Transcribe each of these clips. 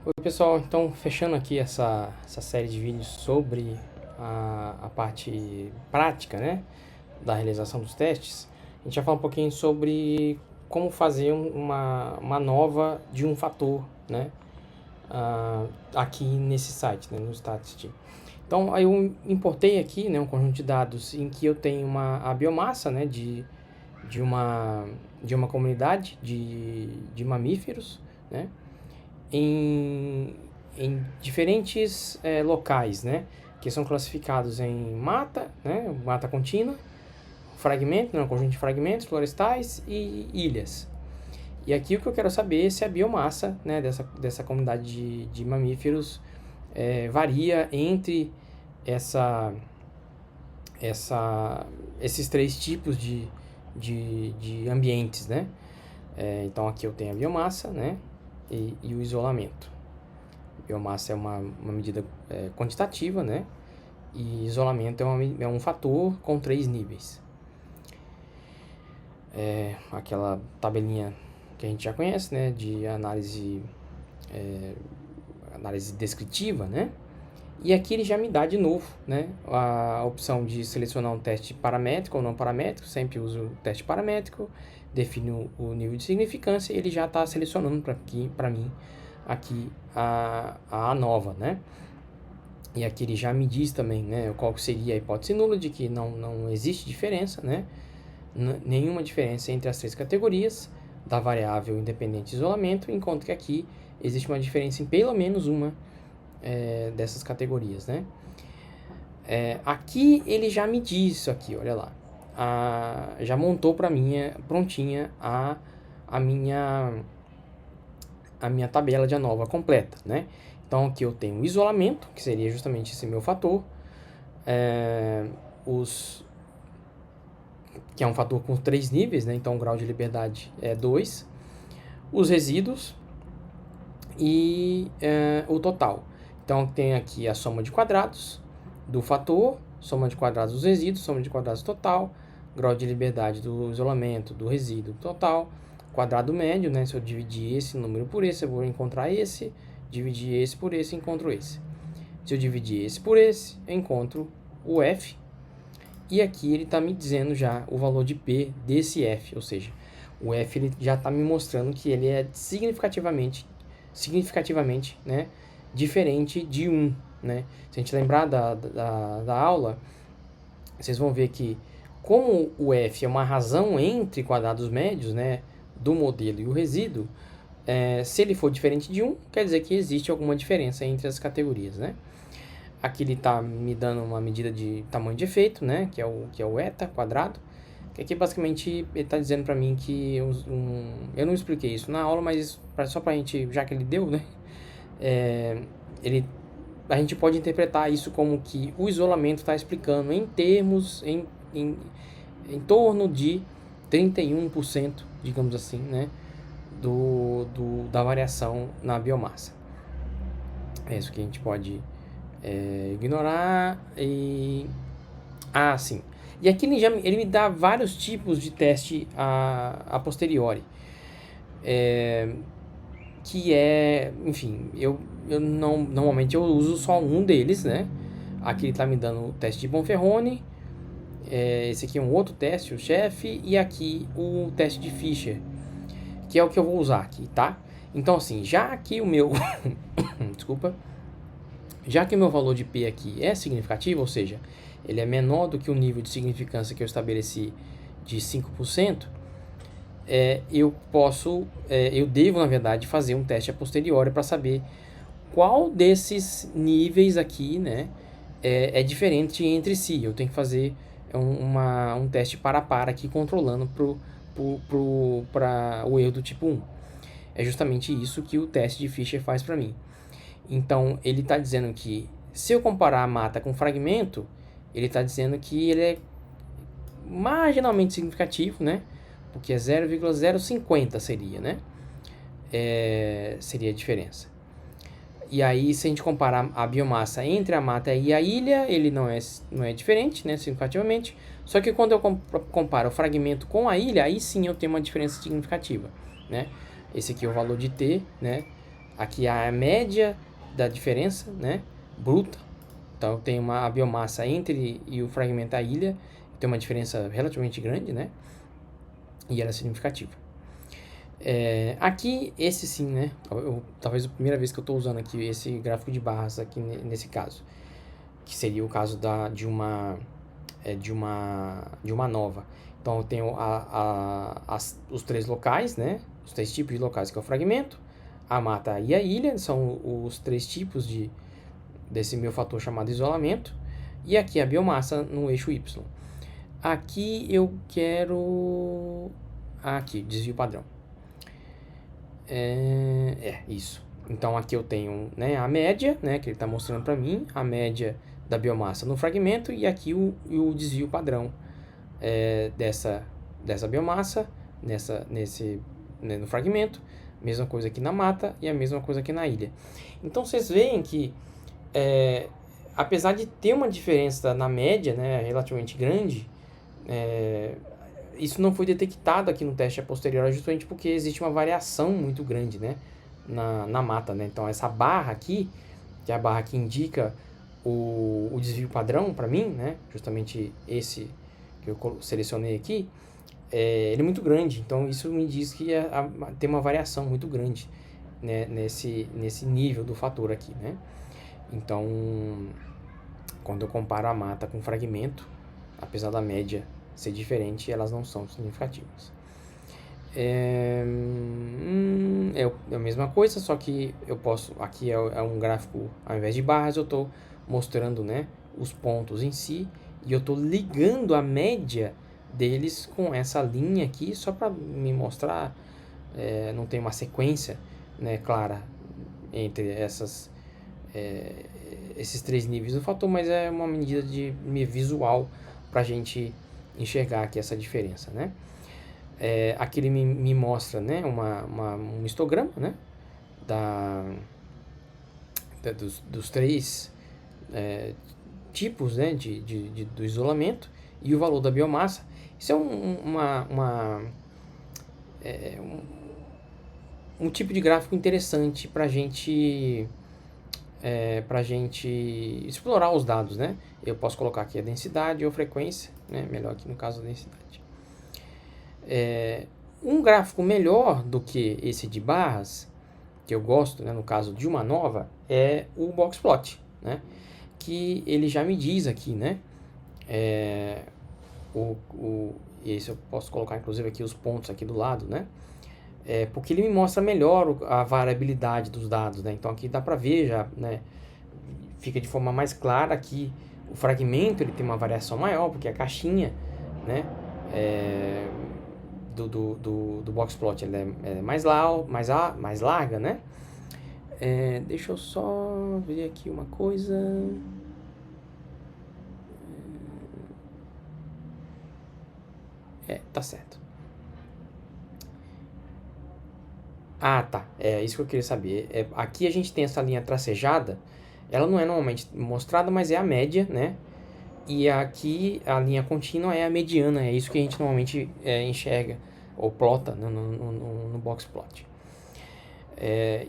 Oi pessoal, então fechando aqui essa série de vídeos sobre a parte prática, né, da realização dos testes, a gente vai falar um pouquinho sobre como fazer uma nova de um fator, né, aqui nesse site, né, no Statist. Então aí eu importei aqui, né, um conjunto de dados em que eu tenho a biomassa, né, de uma, de uma comunidade de mamíferos, né, em diferentes locais, né, que são classificados em mata, né, mata contínua, fragmento, né, um conjunto de fragmentos florestais e ilhas. E aqui o que eu quero saber é se a biomassa, né, dessa comunidade de mamíferos varia entre essa, esses três tipos de ambientes, né? Então aqui eu tenho a biomassa, né, e o isolamento. Biomassa é uma medida quantitativa, né? E isolamento é um fator com 3 níveis. Aquela tabelinha que a gente já conhece, né? De análise descritiva, né? E aqui ele já me dá de novo, né, a opção de selecionar um teste paramétrico ou não paramétrico. Sempre uso o teste paramétrico, defino o nível de significância e ele já está selecionando para mim aqui a nova, né? E aqui ele já me diz também, né, qual seria a hipótese nula de que não existe diferença, né? Nenhuma diferença entre as três categorias da variável independente de isolamento, enquanto que aqui existe uma diferença em pelo menos uma dessas categorias, né? Aqui ele já me diz isso aqui, olha lá. Já montou para mim prontinha a minha tabela de ANOVA completa, né? Então aqui eu tenho o isolamento, que seria justamente esse meu fator, que é um fator com 3 níveis, né? Então o grau de liberdade é 2, os resíduos e o total. Então tem aqui a soma de quadrados do fator, soma de quadrados dos resíduos, soma de quadrados total, grau de liberdade do isolamento, do resíduo total, quadrado médio, né? Se eu dividir esse número por esse, eu vou encontrar esse, dividir esse por esse, encontro esse. Se eu dividir esse por esse, eu encontro o F. E aqui ele está me dizendo já o valor de P desse F, ou seja, o F ele já está me mostrando que ele é significativamente, né, diferente de 1, né? Se a gente lembrar da aula, vocês vão ver que como o F é uma razão entre quadrados médios, né, do modelo e o resíduo, se ele for diferente de 1, quer dizer que existe alguma diferença entre as categorias, né? Aqui ele está me dando uma medida de tamanho de efeito, né, que é o eta quadrado, que aqui basicamente ele está dizendo para mim que eu não expliquei isso na aula, mas só para a gente, já que ele deu, né, a gente pode interpretar isso como que o isolamento está explicando em termos, em torno de 31%, digamos assim, né, da variação na biomassa. É isso que a gente pode ignorar. Sim. E aqui ele me dá vários tipos de teste a posteriori. Que enfim, normalmente eu uso só um deles, né? Aqui ele está me dando o teste de Bonferroni, esse aqui é um outro teste, o chefe, e aqui o teste de Fischer, que é o que eu vou usar aqui, tá? Então assim, já que o meu desculpa, já que o meu valor de P aqui é significativo, ou seja, ele é menor do que o nível de significância que eu estabeleci de 5%, eu devo, na verdade, fazer um teste a posteriori para saber qual desses níveis aqui, né, é diferente entre si. Eu tenho que fazer um teste para aqui, controlando para o erro do tipo 1. É justamente isso que o teste de Fischer faz para mim. Então, ele está dizendo que, se eu comparar a mata com fragmento, ele está dizendo que ele é marginalmente significativo, né? Porque é 0,050 seria, né? Seria a diferença. E aí, se a gente comparar a biomassa entre a mata e a ilha, ele não é diferente, né? Significativamente. Só que quando eu comparo o fragmento com a ilha, aí sim eu tenho uma diferença significativa, né? Esse aqui é o valor de T, né? Aqui a média da diferença, né, bruta. Então eu tenho a biomassa entre e o fragmento da ilha, tem uma diferença relativamente grande, né, e ela é significativa. Aqui, esse sim, né, talvez a primeira vez que eu estou usando aqui esse gráfico de barras aqui nesse caso, que seria o caso de uma nova. Então eu tenho os 3 locais, né, os 3 tipos de locais, que é o fragmento, a mata e a ilha, são os 3 tipos desse meu fator chamado isolamento, e aqui a biomassa no eixo Y. Aqui eu quero... Aqui, desvio padrão. Isso. Então aqui eu tenho, né, a média, né, que ele está mostrando para mim, a média da biomassa no fragmento, e aqui o desvio padrão dessa biomassa no fragmento. Mesma coisa aqui na mata e a mesma coisa aqui na ilha. Então vocês veem que apesar de ter uma diferença na média, né, relativamente grande, isso não foi detectado aqui no teste a posteriori, justamente porque existe uma variação muito grande, né, na mata, né? Então essa barra aqui, que é a barra que indica o desvio padrão para mim, né, justamente esse que eu selecionei aqui, ele é muito grande. Então isso me diz que tem uma variação muito grande, né, nesse nível do fator aqui, né? Então, quando eu comparo a mata com o fragmento, apesar da média ser diferente, elas não são significativas. É a mesma coisa, só que eu posso... Aqui é um gráfico, ao invés de barras, eu estou mostrando, né, os pontos em si, e eu estou ligando a média deles com essa linha aqui, só para me mostrar, não tem uma sequência, né, clara entre esses 3 níveis do fator, mas é uma medida visual para a gente enxergar aqui essa diferença, né? Aqui ele me mostra, né, um histograma, né, dos 3 tipos, né, do isolamento e o valor da biomassa. Isso é um tipo de gráfico interessante para a gente explorar os dados, né? Eu posso colocar aqui a densidade ou frequência, né? Melhor aqui no caso a densidade. Um gráfico melhor do que esse de barras, que eu gosto, né, no caso de uma nova, é o boxplot, né? Que ele já me diz aqui, né? Esse eu posso colocar inclusive aqui os pontos aqui do lado, né? Porque ele me mostra melhor a variabilidade dos dados, né? Então aqui dá para ver já, né? Fica de forma mais clara que o fragmento ele tem uma variação maior, porque a caixinha, né, do boxplot ela é mais larga, né? Deixa eu só ver aqui uma coisa. Tá certo. Tá. É isso que eu queria saber. Aqui a gente tem essa linha tracejada. Ela não é normalmente mostrada, mas é a média, né? E aqui a linha contínua é a mediana. É isso que a gente normalmente enxerga ou plota no boxplot.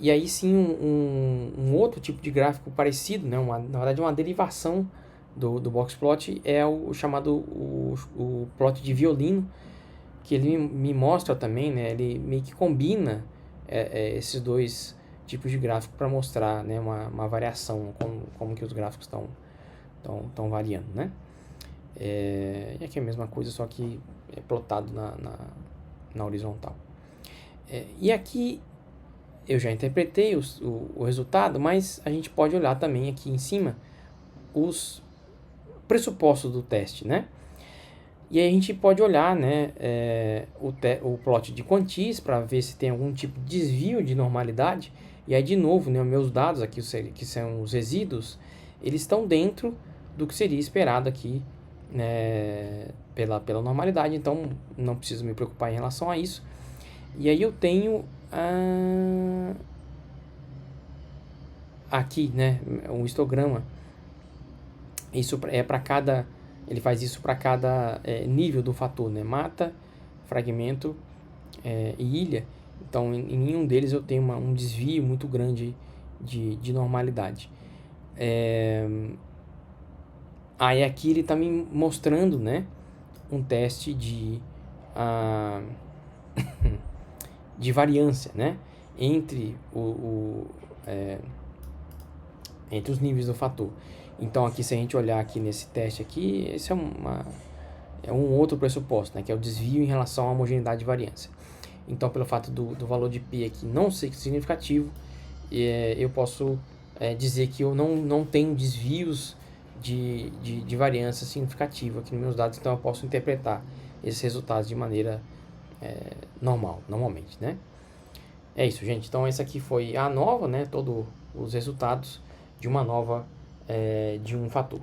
E aí sim um outro tipo de gráfico parecido, né? Na verdade uma derivação do boxplot é o chamado o plot de violino, que ele me mostra também, né? Ele meio que combina esses 2 tipos de gráfico para mostrar, né, uma variação, como que os gráficos estão variando, né? E aqui é a mesma coisa, só que é plotado na horizontal. E aqui eu já interpretei o resultado, mas a gente pode olhar também aqui em cima os pressupostos do teste, né? E aí a gente pode olhar, né, o plot de quantis para ver se tem algum tipo de desvio de normalidade. E aí de novo, né, os meus dados aqui, que são os resíduos, eles estão dentro do que seria esperado aqui, né, pela normalidade. Então não preciso me preocupar em relação a isso. E aí eu tenho aqui, né, um histograma. Isso é para cada... Ele faz isso para cada nível do fator, né? Mata, fragmento e ilha. Então, em nenhum deles eu tenho um desvio muito grande de normalidade. Aí aqui ele está me mostrando, né, um teste de variância, né, entre entre os níveis do fator. Então aqui, se a gente olhar aqui nesse teste aqui, esse é um outro pressuposto, né, que é o desvio em relação à homogeneidade de variância. Então, pelo fato do valor de P aqui não ser significativo, eu posso dizer que eu não tenho desvios de variância significativa aqui nos meus dados, então eu posso interpretar esses resultados de maneira normalmente, né? É isso, gente. Então, essa aqui foi a nova, né? Todos os resultados de uma nova de um fator.